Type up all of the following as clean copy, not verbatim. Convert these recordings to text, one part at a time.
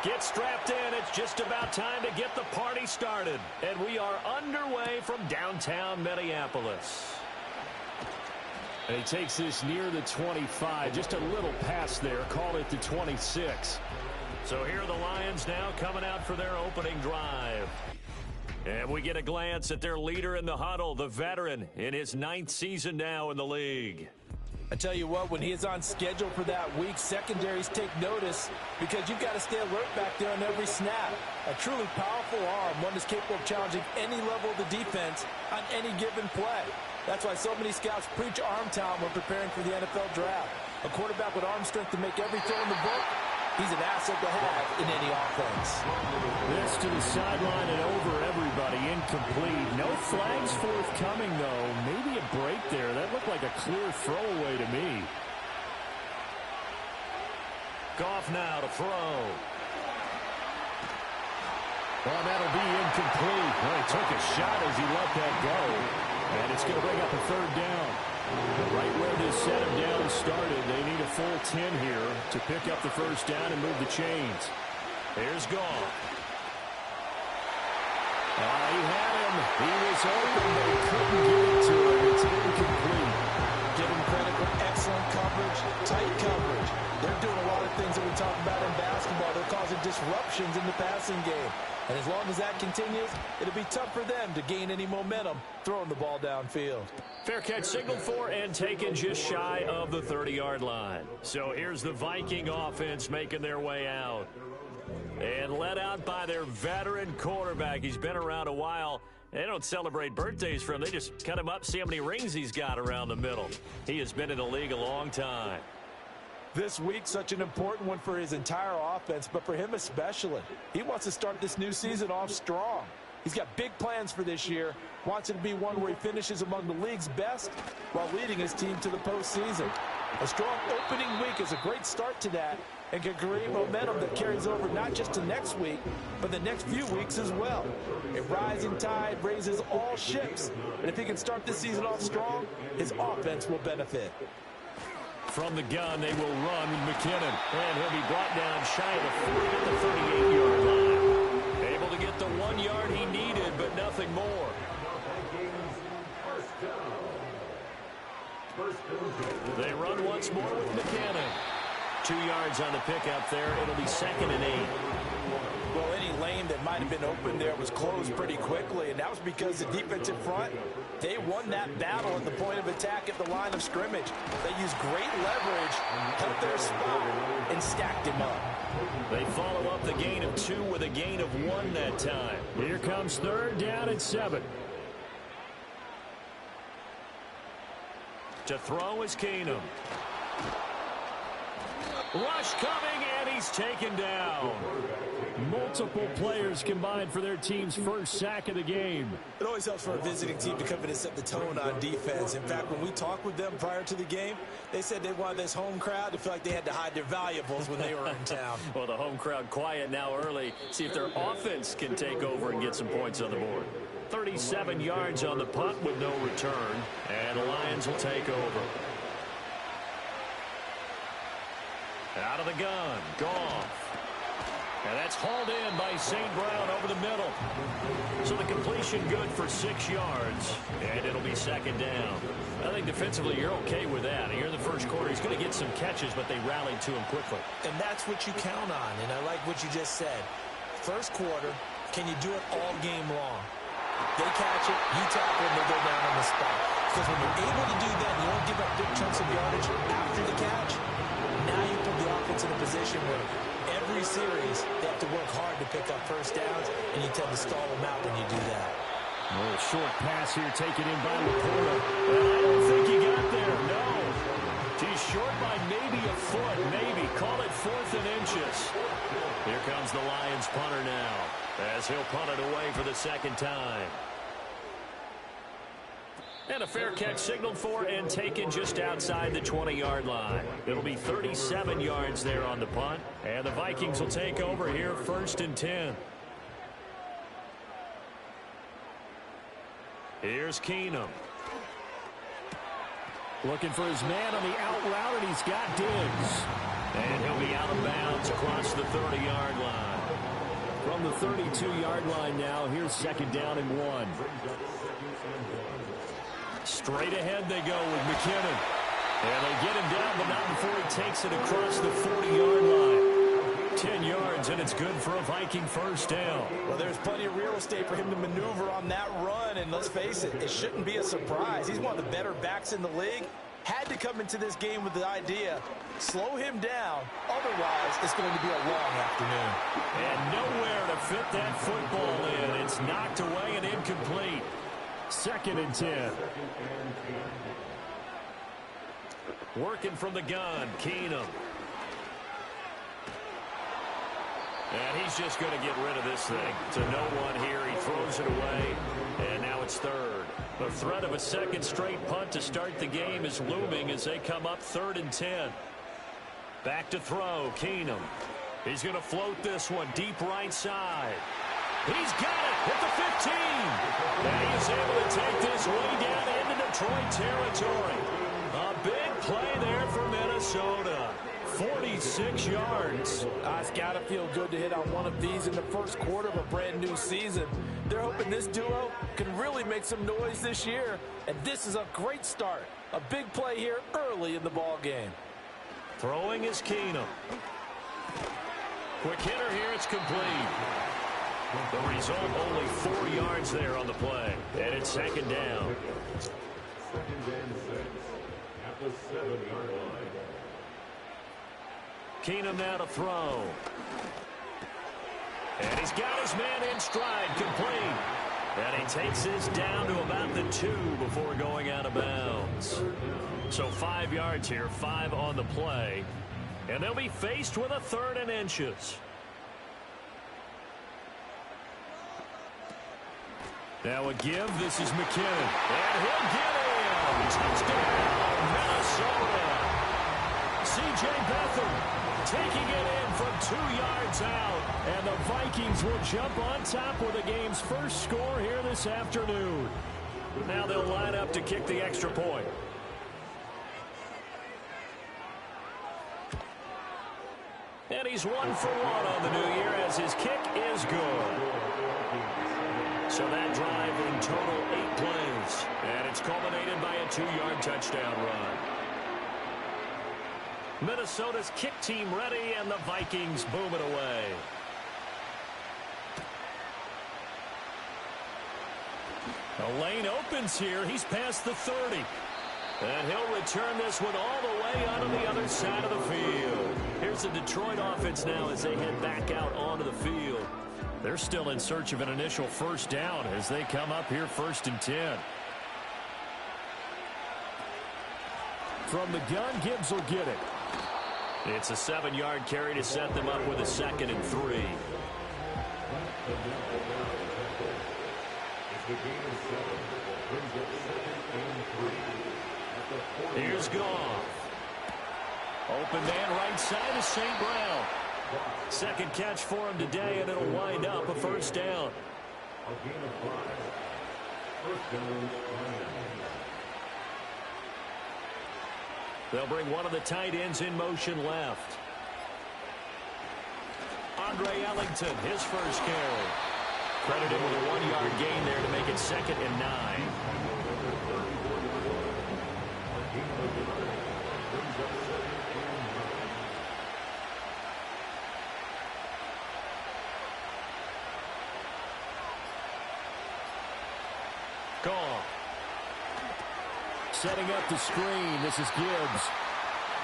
Get strapped in. It's just about time to get the party started. And we are underway from downtown Minneapolis. And he takes this near the 25. Just a little pass there. Call it the 26. So here are the Lions now coming out for their opening drive. And we get a glance at their leader in the huddle, the veteran, in his 9th season now in the league. I tell you what, when he is on schedule for that week, secondaries take notice because you've got to stay alert back there on every snap. A truly powerful arm, one that's capable of challenging any level of the defense on any given play. That's why so many scouts preach arm talent when preparing for the NFL draft. A quarterback with arm strength to make every throw in the book, he's an asset to have in any offense. This to the sideline and over everybody, incomplete. No flags forthcoming, though. Maybe a break there. That looked like a clear throwaway to me. Goff now to throw. Well, that'll be incomplete. Well, he took a shot as he let that go. And it's going to bring up a 3rd down. Right where this set him down started, they need a full 10 here to pick up the 1st down and move the chains. Here's Goff. He had him. He was open, but he couldn't get it to him. It's incomplete. Give him credit for excellent coverage, tight coverage. They're doing a lot of things that we talk about in basketball. They're causing disruptions in the passing game. And as long as that continues, it'll be tough for them to gain any momentum throwing the ball downfield. Fair catch signaled for and taken just shy of the 30-yard line. So here's the Viking offense making their way out. And led out by their veteran quarterback. He's been around a while. They don't celebrate birthdays for him. They just cut him up, see how many rings he's got around the middle. He has been in the league a long time. This week, such an important one for his entire offense, but for him especially. He wants to start this new season off strong. He's got big plans for this year, wants it to be one where he finishes among the league's best while leading his team to the postseason. A strong opening week is a great start to that and can create momentum that carries over not just to next week, but the next few weeks as well. A rising tide raises all ships, and if he can start this season off strong, his offense will benefit. From the gun, they will run with McKinnon. And he'll be brought down shy of the 40 at the 38-yard line. Able to get the 1 yard he needed, but nothing more. They run once more with McKinnon. 2 yards on the pickup there. It'll be 2nd and 8. Well, any lane that might have been open there was closed pretty quickly, and that was because the defensive front, they won that battle at the point of attack at the line of scrimmage. They used great leverage, held their spot, and stacked him up. They follow up the gain of 2 with a gain of 1 that time. Here comes 3rd down and 7. To throw is Keenum. Rush coming, and he's taken down. Multiple players combined for their team's first sack of the game. It always helps for a visiting team to come in and set the tone on defense. In fact, when we talked with them prior to the game, they said they wanted this home crowd to feel like they had to hide their valuables when they were in town. Well, the home crowd quiet now early. See if their offense can take over and get some points on the board. 37 yards on the punt with no return, and the Lions will take over. Out of the gun, Goff. And that's hauled in by St. Brown over the middle. So the completion good for 6 yards, and it'll be 2nd down. I think defensively you're okay with that. Here in the first quarter, he's going to get some catches, but they rallied to him quickly. And that's what you count on, and I like what you just said. First quarter, can you do it all game long? They catch it, you tackle them, they go down on the spot. Because when you're able to do that, you don't give up big chunks of yardage after the catch. Now you put the offense in a position where every series they have to work hard to pick up 1st downs, and you tend to stall them out when you do that. A little short pass here taken in by Laporta. I don't think he got there, no. He's short by maybe a foot, maybe. Call it 4th and inches. Here comes the Lions punter now, as he'll punt it away for the 2nd time. And a fair catch signaled for and taken just outside the 20-yard line. It'll be 37 yards there on the punt. And the Vikings will take over here 1st and 10. Here's Keenum. Looking for his man on the out route, and he's got Diggs. And he'll be out of bounds across the 30-yard line. From the 32-yard line now, here's second down and 1. Straight ahead they go with McKinnon. And they get him down, but not before he takes it across the 40-yard line. 10 yards, and it's good for a Viking first down. Well, there's plenty of real estate for him to maneuver on that run, and let's face it, it shouldn't be a surprise. He's one of the better backs in the league. Had to come into this game with the idea, slow him down, otherwise it's going to be a long afternoon. And nowhere to fit that football in. It's knocked away and incomplete. Second and 10. Working from the gun, Keenum. And he's just going to get rid of this thing. To no one here. He throws it away. And now it's third. The threat of a second straight punt to start the game is looming as they come up 3rd and 10. Back to throw. Keenum. He's going to float this one deep right side. He's got it at the 15. And he's able to take this way down into Detroit territory. A big play there for Minnesota. 46 yards. It's got to feel good to hit on one of these in the first quarter of a brand new season. They're hoping this duo can really make some noise this year, and this is a great start. A big play here early in the ball game. Throwing is Keenum. Quick hitter here, it's complete. The result, only 4 yards there on the play, and it's second down. Second and 6 at the 7-yard line. Keenum now to throw. And he's got his man in stride, complete. And he takes this down to about the 2 before going out of bounds. So 5 yards here, 5 on the play. And they'll be faced with a 3rd and inches. Now a give, this is McKinnon. And he'll get him. Touchdown, Minnesota. C.J. Beathard taking it in from 2 yards out. And the Vikings will jump on top with the game's first score here this afternoon. Now they'll line up to kick the extra point. And he's 1 for 1 on the new year as his kick is good. So that drive in total 8 plays. And it's culminated by a 2-yard touchdown run. Minnesota's kick team ready, and the Vikings boom it away. The lane opens here. He's past the 30. And he'll return this one all the way onto the other side of the field. Here's the Detroit offense now as they head back out onto the field. They're still in search of an initial first down as they come up here 1st and 10. From the gun, Gibbs will get it. It's a 7-yard carry to set them up with a 2nd and 3. Here's Goff. Open man right side is St. Brown. Second catch for him today, and it'll wind up a first down. A gain of 5. First down. They'll bring one of the tight ends in motion left. Andre Ellington, his first carry. Credited with a 1-yard gain there to make it 2nd and 9. Goff. Setting up the screen. This is Gibbs.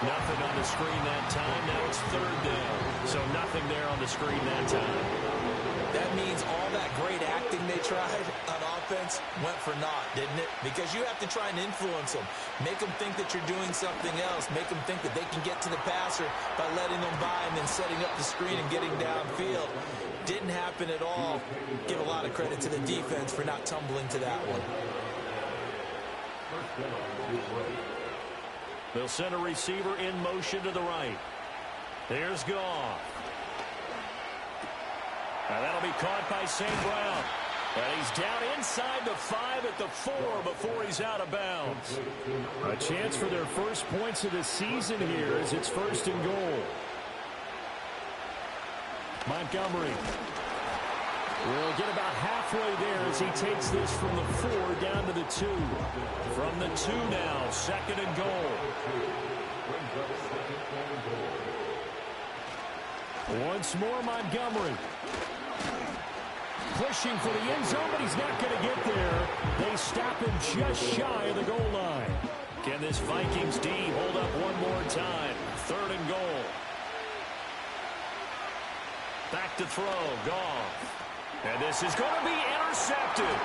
Nothing on the screen that time. Now it's 3rd down. So nothing there on the screen that time. That means all that great acting they tried on offense went for naught, didn't it? Because you have to try and influence them. Make them think that you're doing something else. Make them think that they can get to the passer by letting them by and then setting up the screen and getting downfield. Didn't happen at all. Give a lot of credit to the defense for not tumbling to that one. They'll send a receiver in motion to the right. There's Goff. Now that'll be caught by St. Brown. And he's down inside the 5 at the 4 before he's out of bounds. A chance for their first points of the season here as it's 1st and goal. Montgomery We'll get about halfway there as he takes this from the 4 down to the 2. From the 2 now, 2nd and goal. Once more, Montgomery. Pushing for the end zone, but he's not going to get there. They stop him just shy of the goal line. Can this Vikings D hold up one more time? 3rd and goal. Back to throw. Goff. And this is going to be intercepted.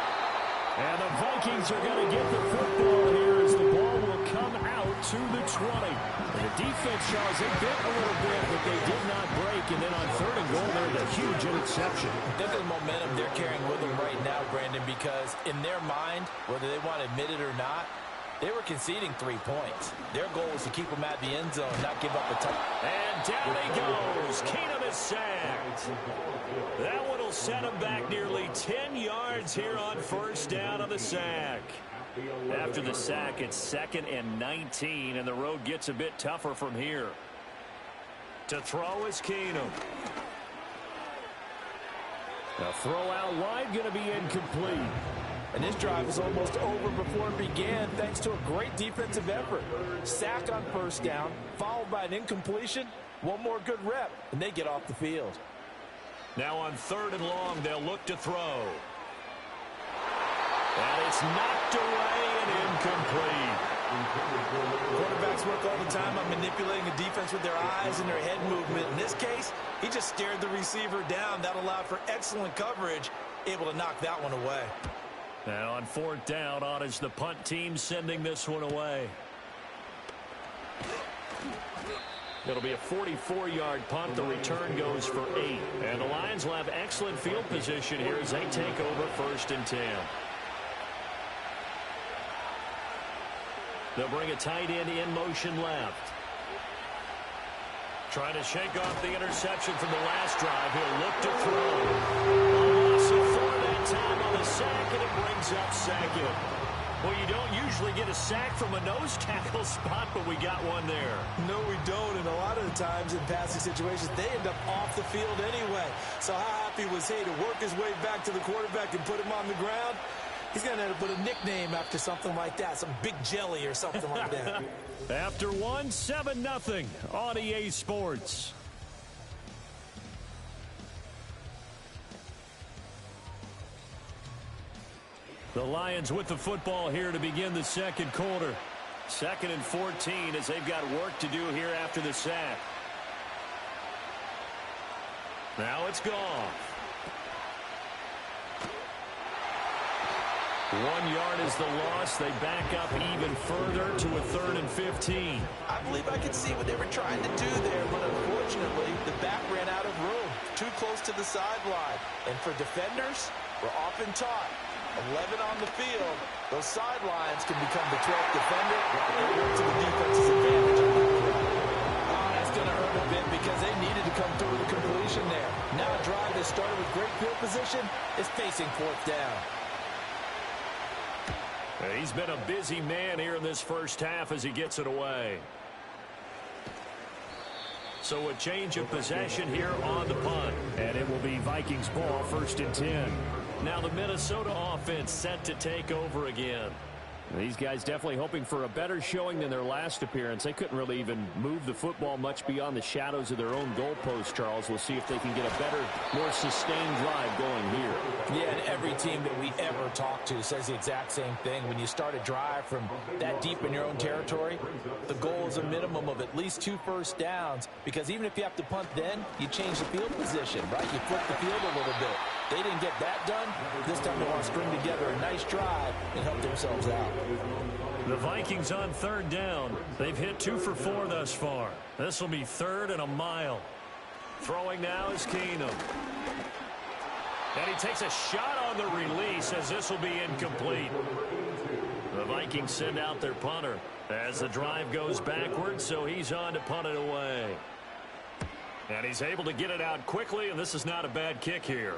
And the Vikings are going to get the football here as the ball will come out to the 20. And the defense, Charles, they bit a little bit, but they did not break. And then on 3rd and goal, there's a huge interception. Look at the momentum they're carrying with them right now, Brandon, because in their mind, whether they want to admit it or not, they were conceding 3 points. Their goal was to keep them at the end zone, not give up a touchdown. And down he goes. Keenum is sacked. That one will set him back nearly 10 yards here on 1st down on the sack. After the sack, it's 2nd and 19, and the road gets a bit tougher from here. To throw is Keenum. The throw out wide going to be incomplete. And this drive is almost over before it began thanks to a great defensive effort. Sack on 1st down, followed by an incompletion. One more good rep, and they get off the field. Now on 3rd and long, they'll look to throw. And it's knocked away and incomplete. Quarterbacks work all the time on manipulating the defense with their eyes and their head movement. In this case, he just stared the receiver down. That allowed for excellent coverage, able to knock that one away. Now on 4th down, on is the punt team sending this one away. It'll be a 44-yard punt. The return goes for 8. And the Lions will have excellent field position here as they take over 1st and 10. They'll bring a tight end in motion left. Trying to shake off the interception from the last drive. He'll look to throw. A loss of 4 that time on the sack, and it brings up 2nd. Well, you don't usually get a sack from a nose tackle spot, but we got one there. No, we don't, and a lot of the times in passing situations, they end up off the field anyway. So how happy was he to work his way back to the quarterback and put him on the ground? He's going to have to put a nickname after something like that, some Big Jelly or something like that. After 1, 7-0 on EA Sports. The Lions with the football here to begin the 2nd quarter. 2nd and 14 as they've got work to do here after the sack. Now it's gone. 1 yard is the loss. They back up even further to a 3rd and 15. I believe I could see what they were trying to do there, but unfortunately, the back ran out of room. Too close to the sideline. And for defenders, we're often taught, 11 on the field, those sidelines can become the 12th defender and work to the defense's advantage on that play. Oh, that's going to hurt a bit because they needed to come through with a completion there. Now a drive that started with great field position is facing 4th down. He's been a busy man here in this 1st half as he gets it away. So a change of possession here on the punt. And it will be Vikings ball, 1st and 10. Now the Minnesota offense set to take over again. These guys definitely hoping for a better showing than their last appearance. They couldn't really even move the football much beyond the shadows of their own goalpost, Charles. We'll see if they can get a better, more sustained drive going here. Yeah, and every team that we ever talk to says the exact same thing. When you start a drive from that deep in your own territory, the goal is a minimum of at least 2 first downs, because even if you have to punt then, you change the field position, right? You flip the field a little bit. They didn't get that done. This time they want to string together a nice drive and help themselves out. The Vikings on 3rd down. They've hit 2 for 4 thus far. This will be 3rd and a mile. Throwing now is Keenum. And he takes a shot on the release as this will be incomplete. The Vikings send out their punter as the drive goes backwards, so he's on to punt it away. And he's able to get it out quickly, and this is not a bad kick here.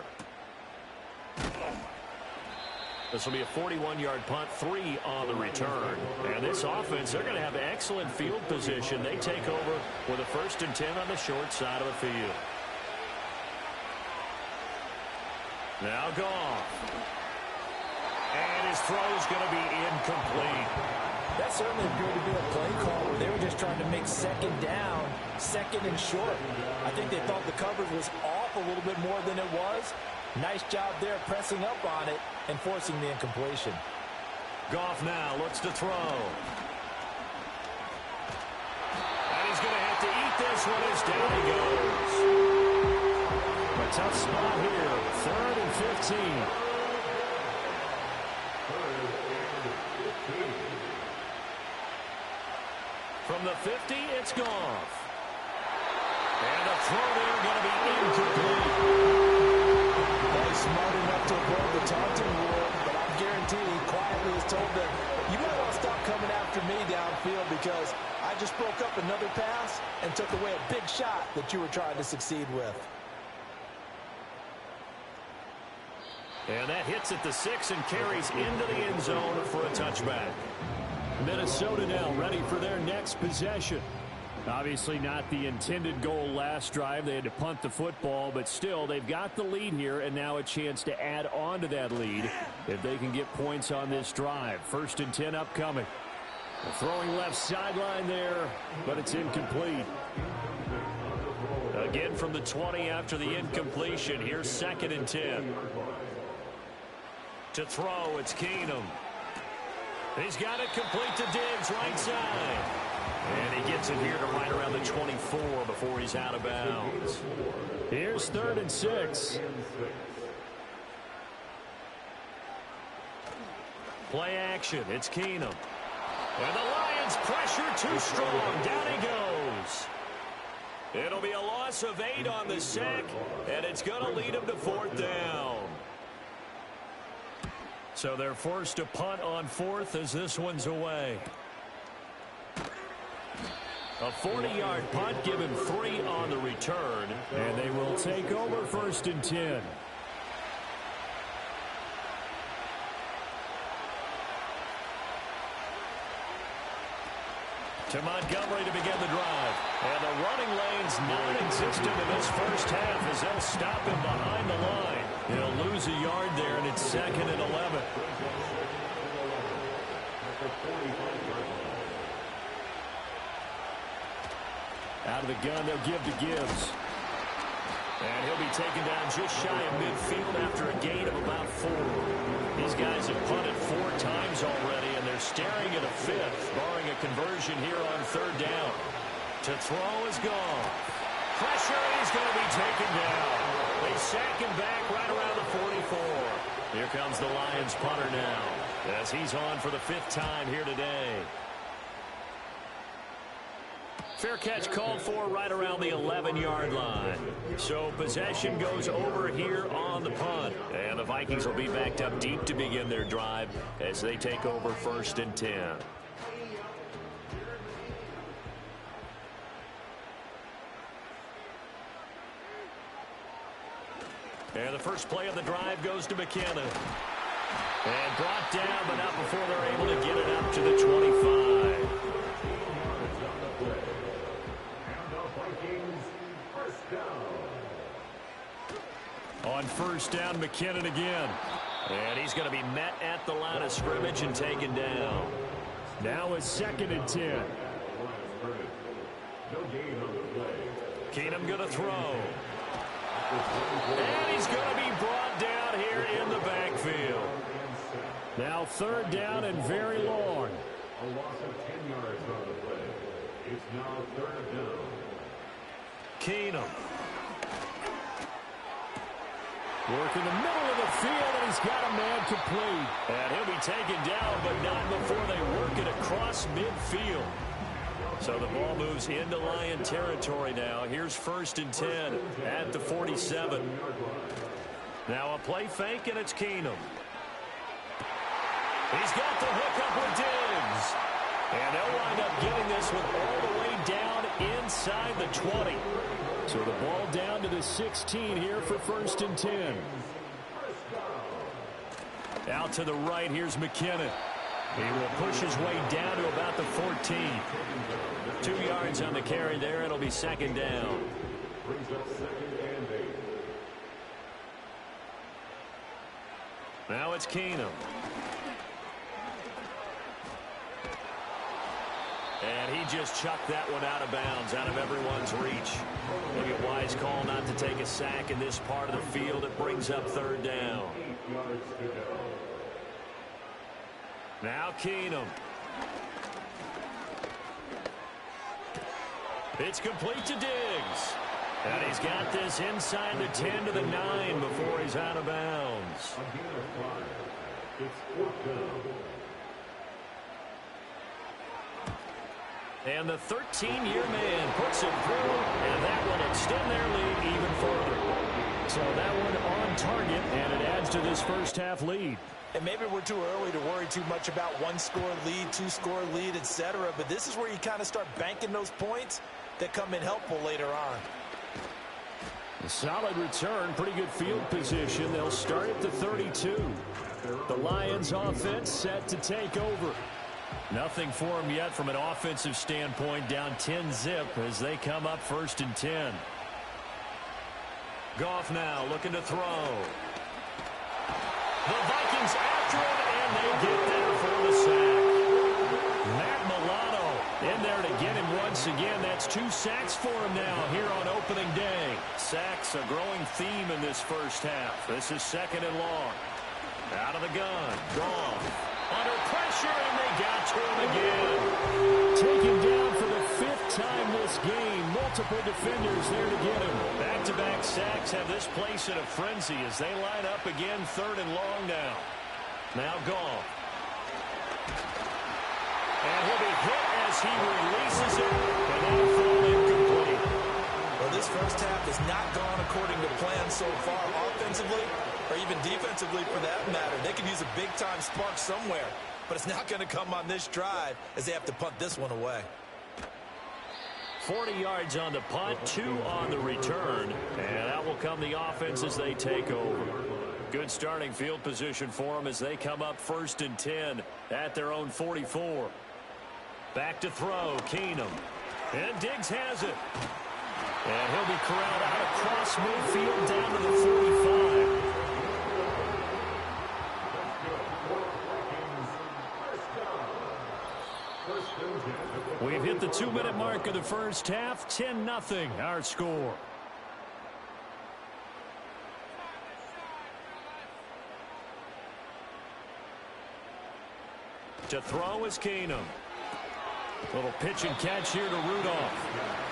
This will be a 41-yard punt, 3 on the return. And this offense, they're going to have excellent field position. They take over with a 1st and 10 on the short side of the field. Now Goff. And his throw is going to be incomplete. That certainly appeared to be a play call where they were just trying to make second down, second and short. I think they thought the coverage was off a little bit more than it was. Nice job there pressing up on it and forcing the incompletion. Goff now looks to throw. And he's going to have to eat this one as down he goes. A tough spot here. 3rd and 15. From the 50, it's Goff. And the throw there going to be incomplete. Well, he's smart enough to avoid the taunting rule, but I guarantee he quietly has told them, you might want to stop coming after me downfield because I just broke up another pass and took away a big shot that you were trying to succeed with. And that hits at the 6 and carries into the end zone for a touchback. Minnesota now ready for their next possession. Obviously not the intended goal last drive. They had to punt the football, but still they've got the lead here and now a chance to add on to that lead if they can get points on this drive. 1st and 10 upcoming. Throwing left sideline there, but it's incomplete. Again from the 20 after the incompletion. Here's 2nd and 10. To throw, it's Keenum. He's got it complete to Diggs, right side. And he gets it here to right around the 24 before he's out of bounds. Here's 3rd and 6. Play action, it's Keenum. And the Lions pressure too strong. Down he goes. It'll be a loss of 8 on the sack, and it's going to lead him to 4th down. So they're forced to punt on 4th as this one's away. A 40-yard punt, give him 3 on the return, and they will take over 1st and 10. To Montgomery to begin the drive. And the running lane's non-existent in this first half as they'll stop him behind the line. He'll lose a yard there, and it's 2nd and 11. Out of the gun, they'll give to Gibbs. And he'll be taken down just shy of midfield after a gain of about 4. These guys have punted 4 times already, and they're staring at a 5th, barring a conversion here on 3rd down. To throw is gone. Pressure, and he's going to be taken down. They sack him back right around the 44. Here comes the Lions punter now, as he's on for the 5th time here today. Fair catch called for right around the 11-yard line. So possession goes over here on the punt. And the Vikings will be backed up deep to begin their drive as they take over 1st and 10. And the first play of the drive goes to McKenna. And brought down, but not before they're able to get it up to the 25. On 1st down, McKinnon again. And he's going to be met at the line of scrimmage and taken down. Now it's 2nd and 10. Keenum going to throw. And he's going to be brought down here in the backfield. Now 3rd down and very long. A loss of 10 yards on the play. It's now 3rd down. Keenum. Work in the middle of the field, and he's got a man complete. And he'll be taken down, but not before they work it across midfield. So the ball moves into Lion territory now. Here's 1st and 10 at the 47. Now a play fake, and it's Keenum. He's got the hook up with Diggs. And they'll wind up getting this one all the way down inside the 20. So the ball down to the 16 here for 1st and 10. Out to the right, here's McKinnon. He will push his way down to about the 14. 2 yards on the carry there. It'll be 2nd down. Brings up 2nd and 8. Now it's Keenum. And he just chucked that one out of bounds, out of everyone's reach. Maybe a wise call not to take a sack in this part of the field. It brings up third down. Now Keenum. It's complete to Diggs. And he's got this inside the 10 to the 9 before he's out of bounds. And the 13-year man puts it through, and that will extend their lead even further. So that one on target, and it adds to this first half lead. And maybe we're too early to worry too much about one-score lead, two-score lead, etc. But this is where you kind of start banking those points that come in helpful later on. A solid return, pretty good field position. They'll start at the 32. The Lions offense set to take over. Nothing for them yet from an offensive standpoint, down 10-zip as they come up 1st and 10. Goff now looking to throw. The Vikings after him, and they get there for the sack. Matt Milano in there to get him once again. That's 2 sacks for him now here on opening day. Sacks a growing theme in this first half. This is 2nd and long. Out of the gun. Goff. Under pressure, and they got to him again. Taken down for the 5th time this game. Multiple defenders there to get him. Back-to-back sacks have this place in a frenzy as they line up again 3rd and long now. Now Goff. And he'll be hit as he releases it, and that'll fall incomplete. Well, this first half has not gone according to plan so far offensively, or even defensively for that matter. They could use a big-time spark somewhere, but it's not going to come on this drive as they have to punt this one away. 40 yards on the punt, 2 on the return, and that will come the offense as they take over. Good starting field position for them as they come up 1st and 10 at their own 44. Back to throw, Keenum. And Diggs has it. And he'll be corralled out across midfield down to the 45. We've hit the 2-minute mark of the first half. 10-0 our score. To throw is Keenum. Little pitch and catch here to Rudolph.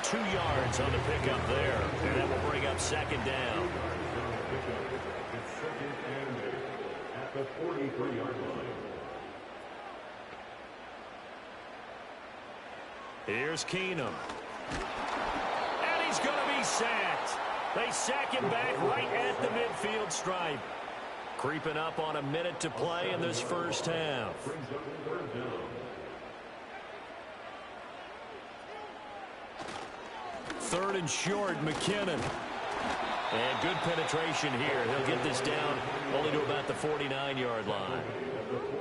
2 yards on the pickup there. And that will bring up 2nd down. It's 2nd and 8 at the 43-yard line. Here's Keenum. And he's going to be sacked. They sack him back right at the midfield stripe. Creeping up on a minute to play in this first half. 3rd and short, McKinnon. And good penetration here. He'll get this down only to about the 49-yard line.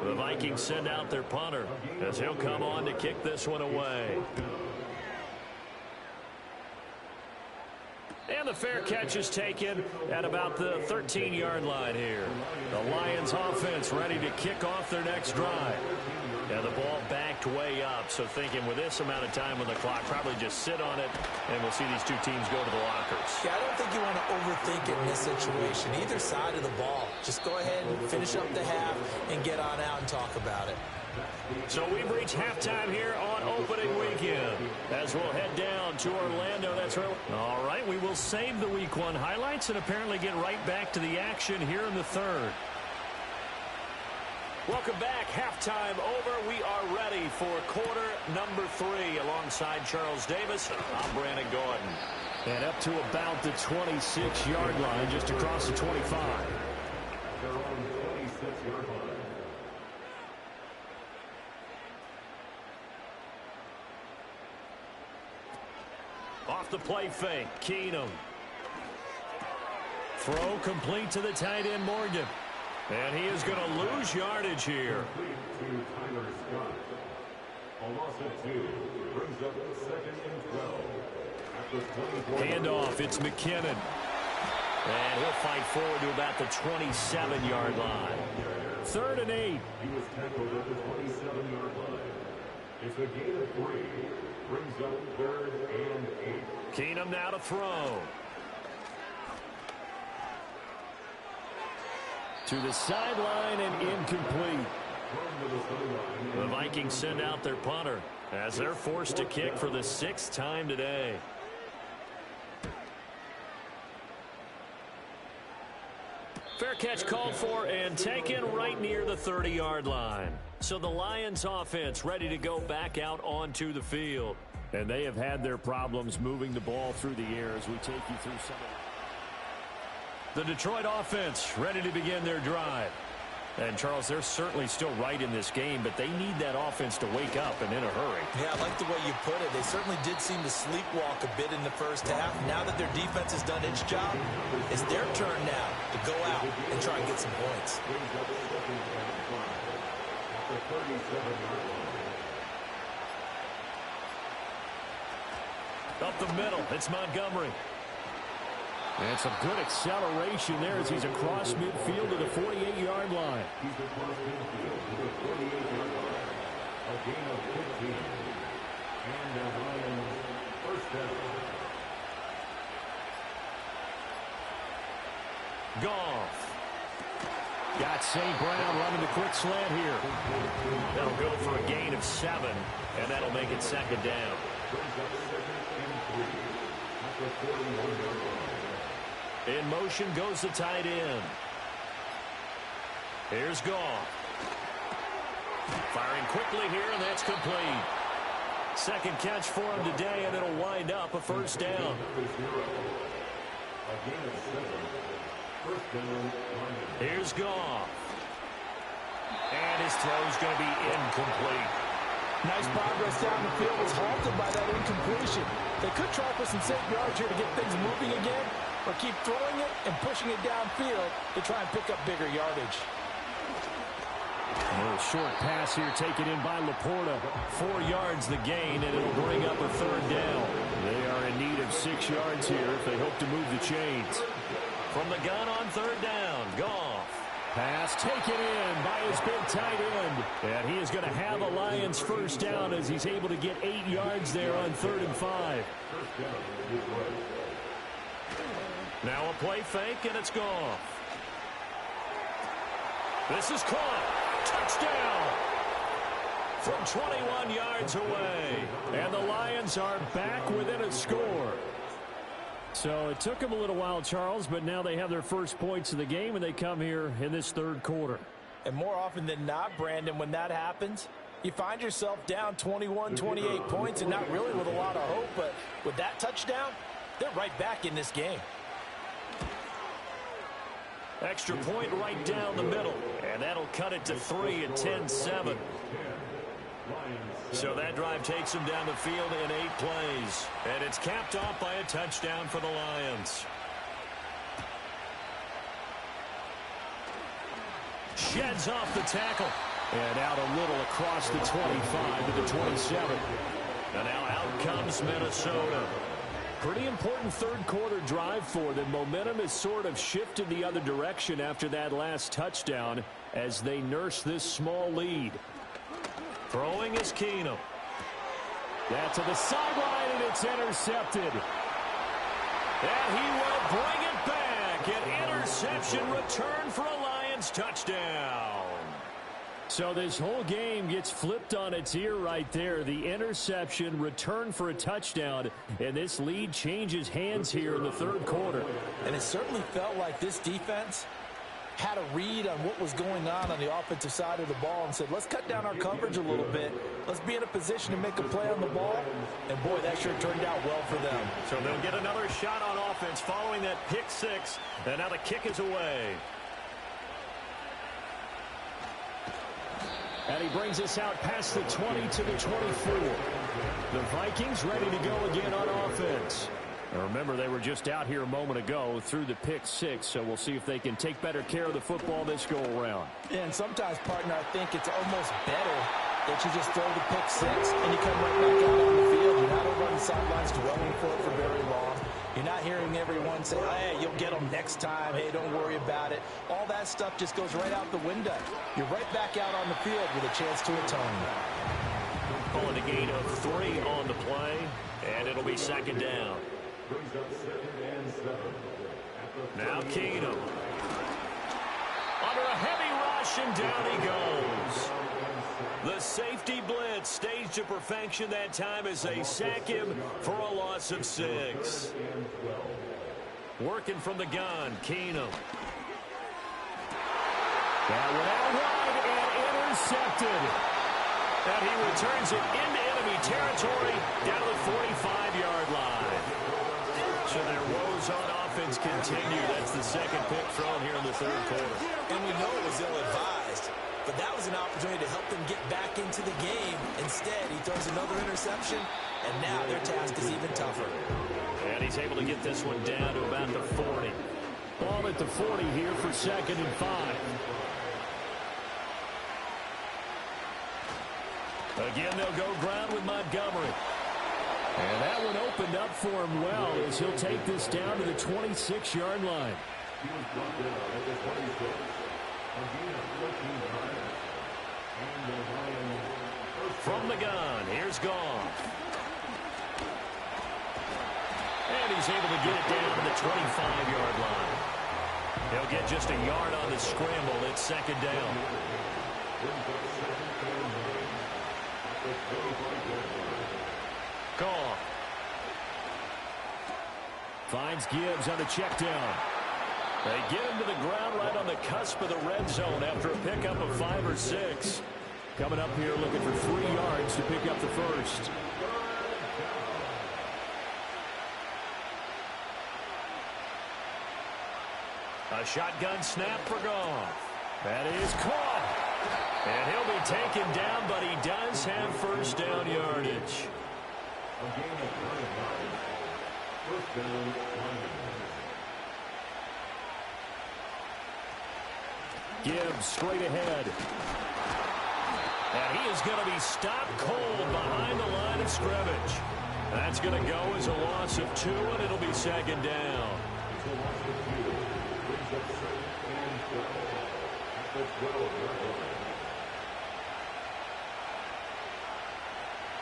The Vikings send out their punter as he'll come on to kick this one away. And the fair catch is taken at about the 13-yard line here. The Lions offense ready to kick off their next drive. And the ball backed way up, so thinking with this amount of time on the clock, probably just sit on it, and we'll see these two teams go to the lockers. Yeah, I don't think you want to overthink it in this situation. Either side of the ball. Just go ahead and finish up the half and get on out and talk about it. So we've reached halftime here on opening weekend. As we'll head down to Orlando, that's right. All right, we will save the Week 1 highlights and apparently get right back to the action here in the 3rd. Welcome back. Halftime over. We are ready for quarter number 3 alongside Charles Davis. I'm Brandon Gordon. And up to about the 26-yard line, just across the 25. They're on 26-yard line. Off the play fake, Keenum. Throw complete to the tight end, Morgan. And he is going to lose yardage here. A loss of 2 brings up 2nd and 12. Handoff, it's McKinnon. And he'll fight forward to about the 27-yard line. 3rd and 8. He was tackled at the 27-yard line. It's a gain of 3. Brings up 3rd and 8. Keenum now to throw. To the sideline and incomplete. The Vikings send out their punter as they're forced to kick for the 6th time today. Fair catch called for and taken right near the 30-yard line. So the Lions offense ready to go back out onto the field. And they have had their problems moving the ball through the air as we take you through some of it. The Detroit offense ready to begin their drive. And, Charles, they're certainly still right in this game, but they need that offense to wake up and in a hurry. Yeah, I like the way you put it. They certainly did seem to sleepwalk a bit in the first half. Now that their defense has done its job, it's their turn now to go out and try and get some points. Up the middle, it's Montgomery. And some good acceleration there as he's across midfield to the 48-yard line. He's across midfield to the 48-yard line. A gain of 15. And the Lions first down. Goff. Got St. Brown running the quick slant here. That'll go for a gain of 7, and that'll make it 2nd down. Brings up 2nd and 3 at the 41-yard line. In motion goes the tight end. Here's Goff. Firing quickly here, and that's complete. 2nd catch for him today, and it'll wind up a 1st down. A gain of 7. First down. Here's Goff. And his throw's going to be incomplete. Nice progress down the field was halted by that incompletion. They could try for some safe yards here to get things moving again, or keep throwing it and pushing it downfield to try and pick up bigger yardage. A little short pass here taken in by Laporta. 4 yards the gain, and it'll bring up a 3rd down. They are in need of 6 yards here if they hope to move the chains. From the gun on 3rd down, Goff. Pass taken in by his big tight end. And he is going to have a Lions 1st down as he's able to get 8 yards there on 3rd and 5. Now a play fake, and it's Goff. This is caught. Touchdown! From 21 yards away. And the Lions are back within a score. So it took them a little while, Charles, but now they have their first points of the game, and they come here in this 3rd quarter. And more often than not, Brandon, when that happens, you find yourself down 21, 28 points, and not really with a lot of hope, but with that touchdown, they're right back in this game. Extra point right down the middle, and that'll cut it to 3 at 10-7. So that drive takes them down the field in 8 plays, and it's capped off by a touchdown for the Lions. Sheds off the tackle, and out a little across the 25 to the 27. And now out comes Minnesota. Pretty important 3rd quarter drive for them. Momentum has sort of shifted the other direction after that last touchdown as they nurse this small lead. Throwing is Keenum. That's to the sideline, and it's intercepted. And he will bring it back. An interception return for a Lions touchdown. So this whole game gets flipped on its ear right there. The interception, return for a touchdown, and this lead changes hands here in the 3rd quarter. And it certainly felt like this defense had a read on what was going on the offensive side of the ball and said, let's cut down our coverage a little bit. Let's be in a position to make a play on the ball. And, boy, that sure turned out well for them. So they'll get another shot on offense following that pick 6, and now the kick is away. And he brings us out past the 20 to the 24. The Vikings ready to go again on offense. And remember, they were just out here a moment ago through the pick 6, so we'll see if they can take better care of the football this go-around. Yeah, and sometimes, partner, I think it's almost better that you just throw the pick 6 and you come right back out on the field. You're not over on the sidelines dwelling for it for very long. You're not hearing everyone say, hey, you'll get them next time. Hey, don't worry about it. All that stuff just goes right out the window. You're right back out on the field with a chance to atone. Calling a gain of 3 on the play, and it'll be second down. Now Keenum. Under a heavy rush, and down he goes. The safety blitz staged to perfection that time as they sack him for a loss of 6. Working from the gun, Keenum. That one out wide and intercepted. And he returns it into enemy territory down to the 45-yard line. So their woes on offense continue. That's the second pick thrown here in the third quarter. And we know it was ill-advised, but that was an opportunity to help them get back into the game. Instead, he throws another interception, and now their task is even tougher. And he's able to get this one down to about the 40. Ball at the 40 here for 2nd and 5. Again, they'll go ground with Montgomery. And that one opened up for him well as he'll take this down to the 26-yard line. From the gun, here's Goff. And he's able to get it down to the 25-yard line. He'll get just a yard on the scramble. It's second down. Goff. Finds Gibbs on the check down. They get him to the ground right on the cusp of the red zone after a pickup of 5 or 6. Coming up here looking for 3 yards to pick up the first. A shotgun snap for Goff. That is caught. And he'll be taken down, but he does have first down yardage. Gibbs straight ahead. And he is going to be stopped cold behind the line of scrimmage. That's going to go as a loss of 2, and it'll be second down.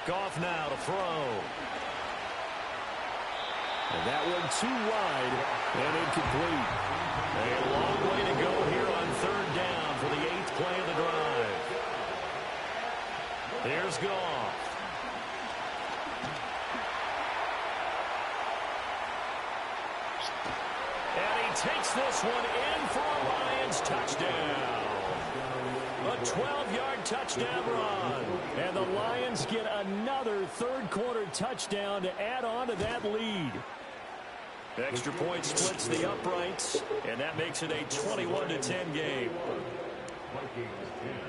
Goff now to throw. And that one too wide and incomplete. A long way to go here on 3rd down for the 8th play of the drive. There's Goff. And he takes this one in for a Lions touchdown. A 12-yard touchdown run. And the Lions get another third-quarter touchdown to add on to that lead. Extra point splits the uprights, and that makes it a 21-10 game.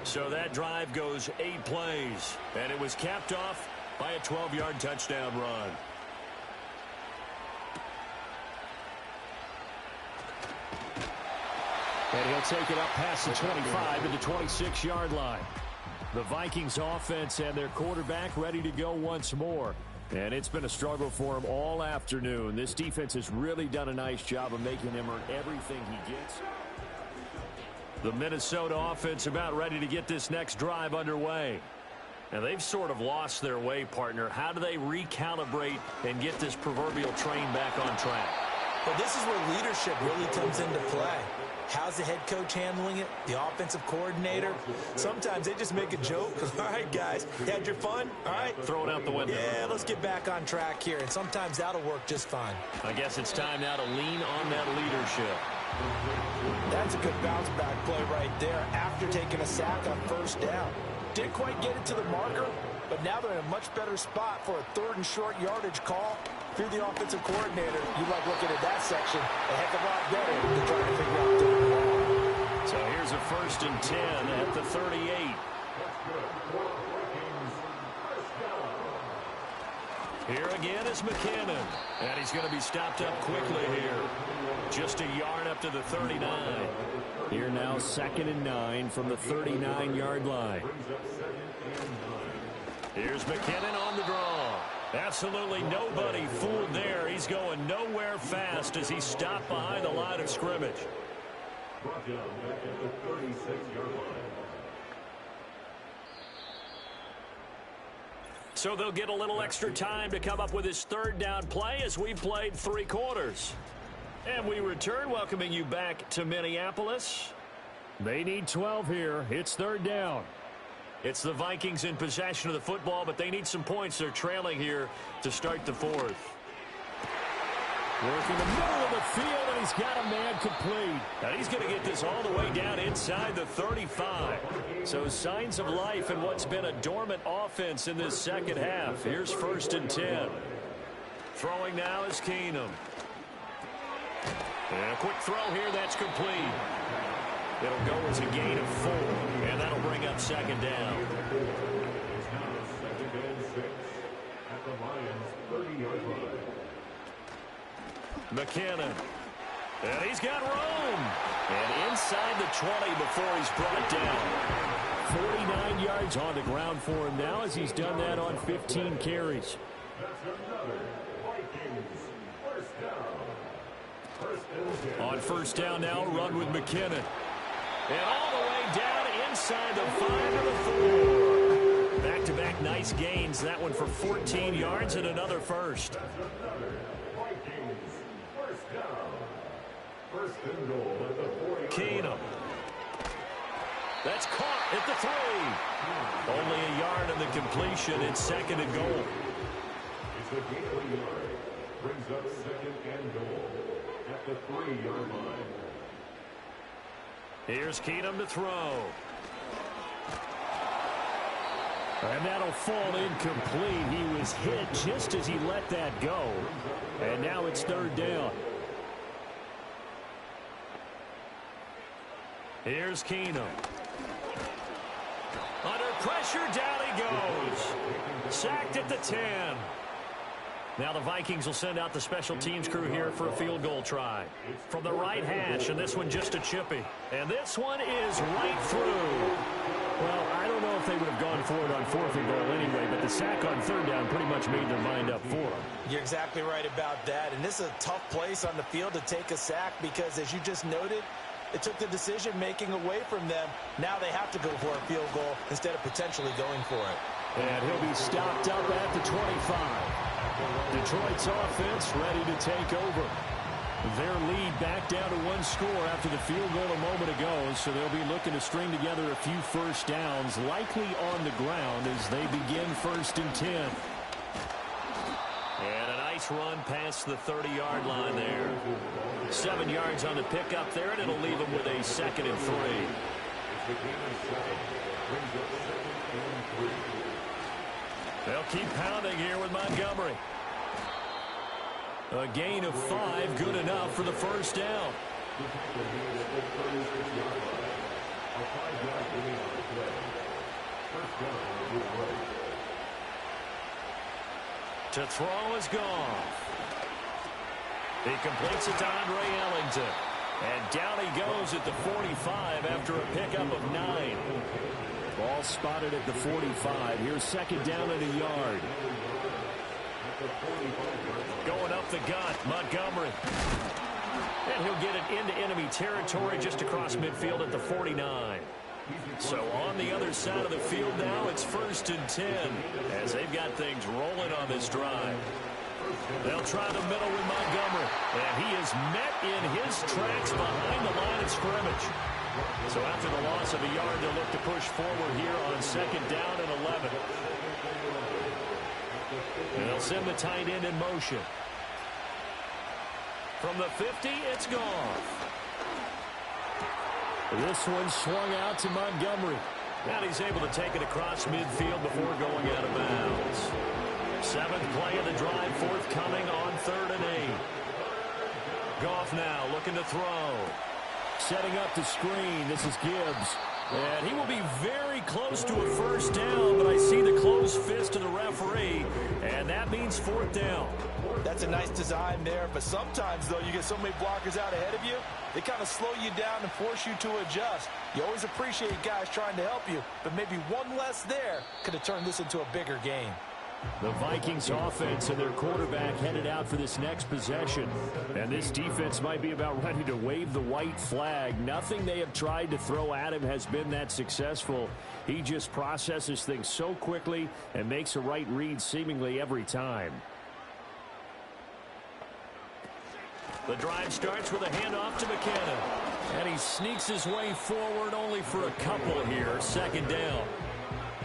So that drive goes 8 plays, and it was capped off by a 12-yard touchdown run. And he'll take it up past the 25 to the 26-yard line. The Vikings offense and their quarterback ready to go once more. And it's been a struggle for him all afternoon. This defense has really done a nice job of making him earn everything he gets. The Minnesota offense about ready to get this next drive underway. And they've sort of lost their way, partner. How do they recalibrate and get this proverbial train back on track? Well, this is where leadership really comes into play. How's the head coach handling it? The offensive coordinator? Sometimes they just make a joke. All right, guys, you had your fun? All right. Throw it out the window. Yeah, let's get back on track here. And sometimes that'll work just fine. I guess it's time now to lean on that leadership. That's a good bounce back play right there after taking a sack on 1st down. Didn't quite get it to the marker, but now they're in a much better spot for a 3rd and short yardage call. If you're the offensive coordinator, you like looking at that section a heck of a lot better than trying to figure out 3rd and long. So here's a 1st and 10 at the 38. Here again is McKinnon. And he's going to be stopped up quickly here. Just a yard up to the 39. Here now 2nd and 9 from the 39-yard line. Here's McKinnon on the draw. Absolutely nobody fooled there. He's going nowhere fast as he stopped behind the line of scrimmage. Brought down back at the 36-yard line. So they'll get a little extra time to come up with his third down play as we've played 3 quarters. And we return, welcoming you back to Minneapolis. They need 12 here. It's third down. It's the Vikings in possession of the football, but they need some points. They're trailing here to start the 4th. Working the middle of the field, and he's got a man complete. And he's going to get this all the way down inside the 35. So signs of life in what's been a dormant offense in this second half. Here's 1st and 10. Throwing now is Keenum. And a quick throw here, that's complete. It'll go as a gain of 4, and that'll bring up 2nd down. It's now 2nd and 6 at the Lions' 30-yard line. McKinnon. And he's got room. And inside the 20 before he's brought down. 49 yards on the ground for him now as he's done that on 15 carries. That's another Vikings first down. First and 10. On 1st down now, run with McKinnon. And all the way down inside the 5 to the 4. Back-to-back nice gains. That one for 14 yards and another first. That's another Vikings first down. First and goal at the 40. Keenum. That's caught at the 3. Only a yard in the completion. It's 2nd and goal. It's a gain of a yard. Brings up 2nd and goal at the 3-yard line. Here's Keenum to throw. And that'll fall incomplete. He was hit just as he let that go. And now it's 3rd down. Here's Keenum. Under pressure, down he goes. Sacked at the 10. Now the Vikings will send out the special teams crew here for a field goal try. From the right hash, and this one just a chippy. And this one is right through. Well, I don't know if they would have gone for it on 4th and goal anyway, but the sack on 3rd down pretty much made their mind up for them. You're exactly right about that. And this is a tough place on the field to take a sack because, as you just noted, it took the decision-making away from them. Now they have to go for a field goal instead of potentially going for it. And he'll be stopped up at the 25. Detroit's offense ready to take over. Their lead back down to 1 score after the field goal a moment ago, so they'll be looking to string together a few first downs, likely on the ground as they begin 1st and 10. And a nice run past the 30-yard line there. 7 yards on the pickup there, and it'll leave them with a 2nd and 3. It's the gain of 7. Brings up 2nd and 3. They'll keep pounding here with Montgomery. A gain of 5, good enough for the 1st down. To throw is Goff. He completes it to Andre Ellington. And down he goes at the 45 after a pickup of 9. Ball spotted at the 45. Here's 2nd down and a yard. Going up the gut, Montgomery. And he'll get it into enemy territory just across midfield at the 49. So on the other side of the field now, it's 1st and 10 as they've got things rolling on this drive. They'll try the middle with Montgomery. And he is met in his tracks behind the line of scrimmage. So after the loss of a yard, they'll look to push forward here on 2nd down and 11. And they'll send the tight end in motion. From the 50, it's Goff. This one swung out to Montgomery. Now he's able to take it across midfield before going out of bounds. 7th play of the drive, forthcoming on 3rd and 8. Goff now looking to throw. Setting up the screen. This is Gibbs. And he will be very close to a 1st down, but I see the closed fist of the referee, and that means 4th down. That's a nice design there, but sometimes, though, you get so many blockers out ahead of you, they kind of slow you down and force you to adjust. You always appreciate guys trying to help you, but maybe one less there could have turned this into a bigger game. The Vikings offense and their quarterback headed out for this next possession. And this defense might be about ready to wave the white flag. Nothing they have tried to throw at him has been that successful. He just processes things so quickly and makes a right read seemingly every time. The drive starts with a handoff to McKinnon. And he sneaks his way forward only for a couple here. Second down.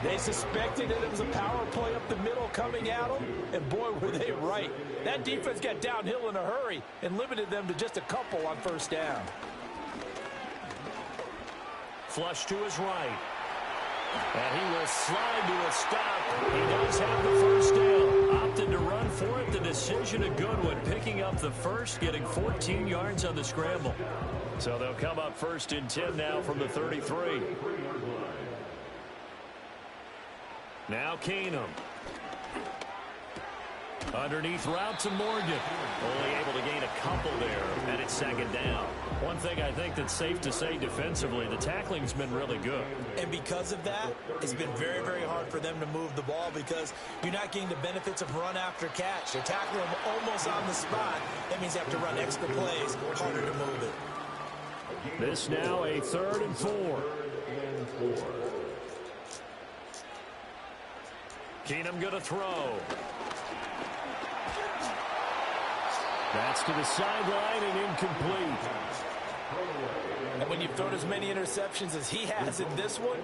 They suspected that it was a power play up the middle coming at them, and boy, were they right. That defense got downhill in a hurry and limited them to just a couple on first down. Flush to his right. And he will slide to a stop. He does have the first down. Opted to run for it. The decision a good one. Picking up the first, getting 14 yards on the scramble. So they'll come up first and 10 now from the 33. Now Keenum. Underneath route to Morgan. Only able to gain a couple there, and it's second down. One thing I think that's safe to say defensively, the tackling's been really good. And because of that, it's been very, very hard for them to move the ball because you're not getting the benefits of run after catch. They're tackling them almost on the spot. That means they have to run extra plays, harder to move it. This now a 3rd and 4. Keenum going to throw. That's to the sideline and incomplete. And when you've thrown as many interceptions as he has in this one,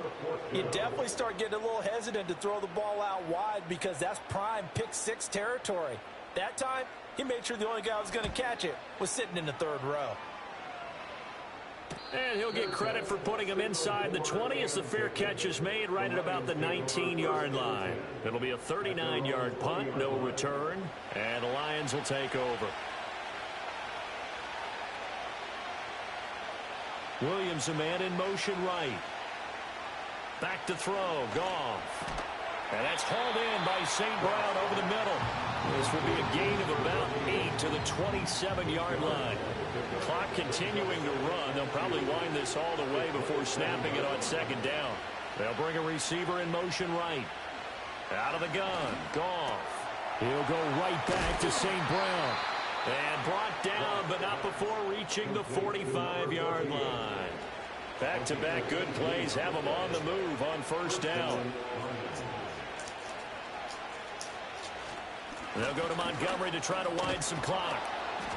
you definitely start getting a little hesitant to throw the ball out wide because that's prime pick six territory. That time, he made sure the only guy who was going to catch it was sitting in the third row. And he'll get credit for putting him inside the 20 as the fair catch is made right at about the 19-yard line. It'll be a 39-yard punt, no return, and the Lions will take over. Williams, a man in motion right. Back to throw, Goff. And that's hauled in by St. Brown over the middle. This will be a gain of about 8 to the 27-yard line. Clock continuing to run. They'll probably wind this all the way before snapping it on second down. They'll bring a receiver in motion right. Out of the gun, Goff. He'll go right back to St. Brown. And brought down, but not before reaching the 45-yard line. Back-to-back good plays have him on the move on first down. They'll go to Montgomery to try to wind some clock.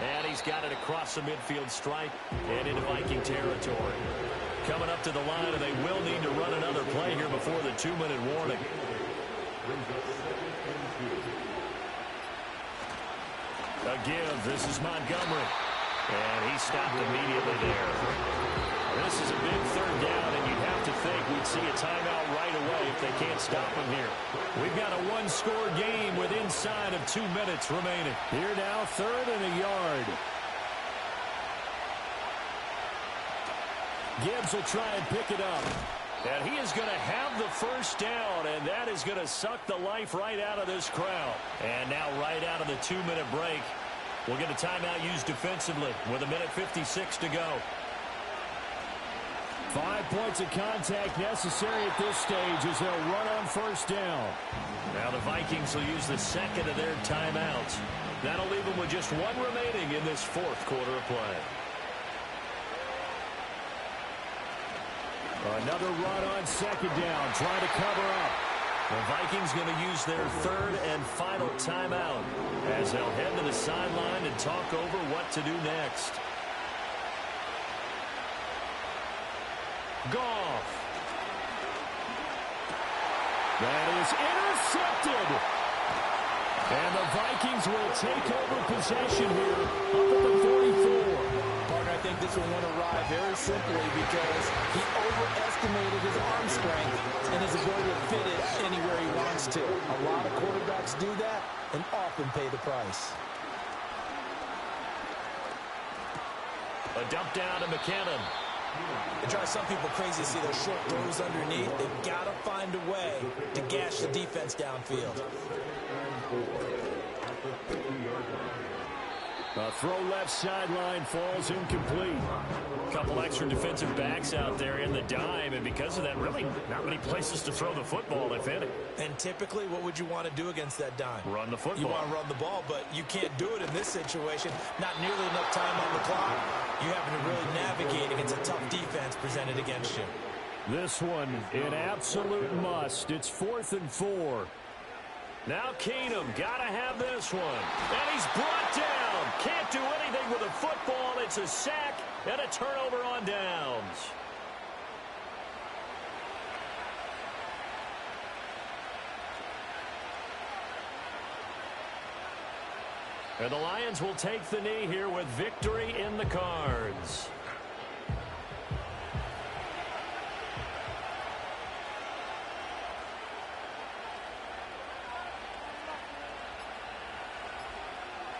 And he's got it across the midfield stripe and into Viking territory. Coming up to the line, and they will need to run another play here before the 2-minute warning. A give. This is Montgomery. And he stopped immediately there. This is a big third down, and you'd have to think we'd see a timeout right away if they can't stop him here. We've got a one-score game with inside of 2 minutes remaining. Here now, 3rd and a yard. Gibbs will try and pick it up. And he is going to have the first down, and that is going to suck the life right out of this crowd. And now right out of the 2-minute break, we'll get a timeout used defensively with 1:56 to go. 5 points of contact necessary at this stage as they'll run on first down. Now the Vikings will use the second of their timeouts. That'll leave them with just one remaining in this fourth quarter of play. Another run on second down, trying to cover up. The Vikings going to use their third and final timeout as they'll head to the sideline and talk over what to do next. Goff. That is intercepted. And the Vikings will take over possession here up at the 44. Partner, I think this will want to ride very simply because he overestimated his arm strength and his ability to fit it anywhere he wants to. A lot of quarterbacks do that and often pay the price. A dump down to McKinnon. It drives some people crazy to see those short throws underneath. They've got to find a way to gash the defense downfield. A throw left sideline falls incomplete. A couple extra defensive backs out there in the dime, and because of that, really not many places to throw the football, if any. And typically, what would you want to do against that dime? Run the football. You want to run the ball, but you can't do it in this situation. Not nearly enough time on the clock. You having to really navigate against a tough defense presented against you. This one, an absolute must. It's 4th and 4. Now Keenum, gotta have this one. And he's brought down. Can't do anything with a football. It's a sack and a turnover on downs. And the Lions will take the knee here with victory in the cards.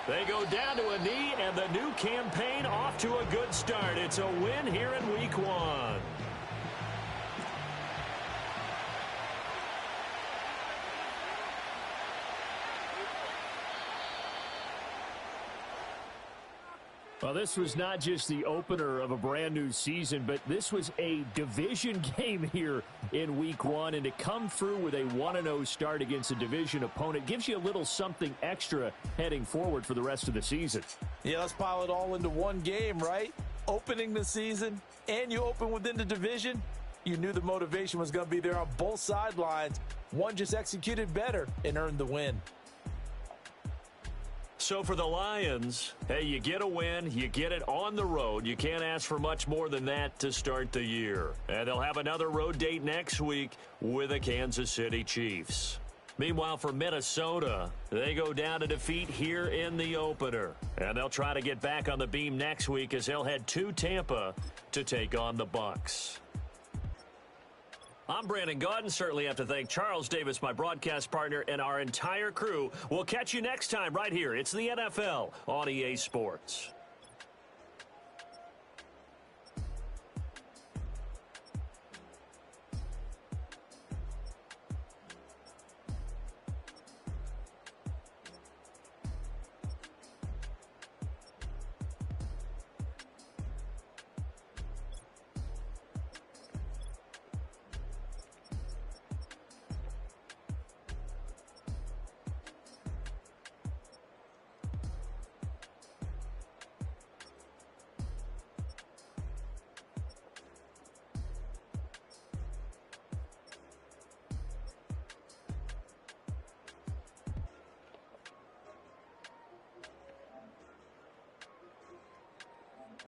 They go down to a knee, and the new campaign off to a good start. It's a win here in Week 1. Well, this was not just the opener of a brand new season, but this was a division game here in Week 1. And to come through with a 1-0 start against a division opponent gives you a little something extra heading forward for the rest of the season. Yeah, let's pile it all into one game, right? Opening the season, and you open within the division. You knew the motivation was going to be there on both sidelines. One just executed better and earned the win. So for the Lions, hey, you get a win, you get it on the road. You can't ask for much more than that to start the year. And they'll have another road date next week with the Kansas City Chiefs. Meanwhile, for Minnesota, they go down to defeat here in the opener. And they'll try to get back on the beam next week as they'll head to Tampa to take on the Bucs. I'm Brandon Gaudin. Certainly have to thank Charles Davis, my broadcast partner, and our entire crew. We'll catch you next time right here. It's the NFL on EA Sports.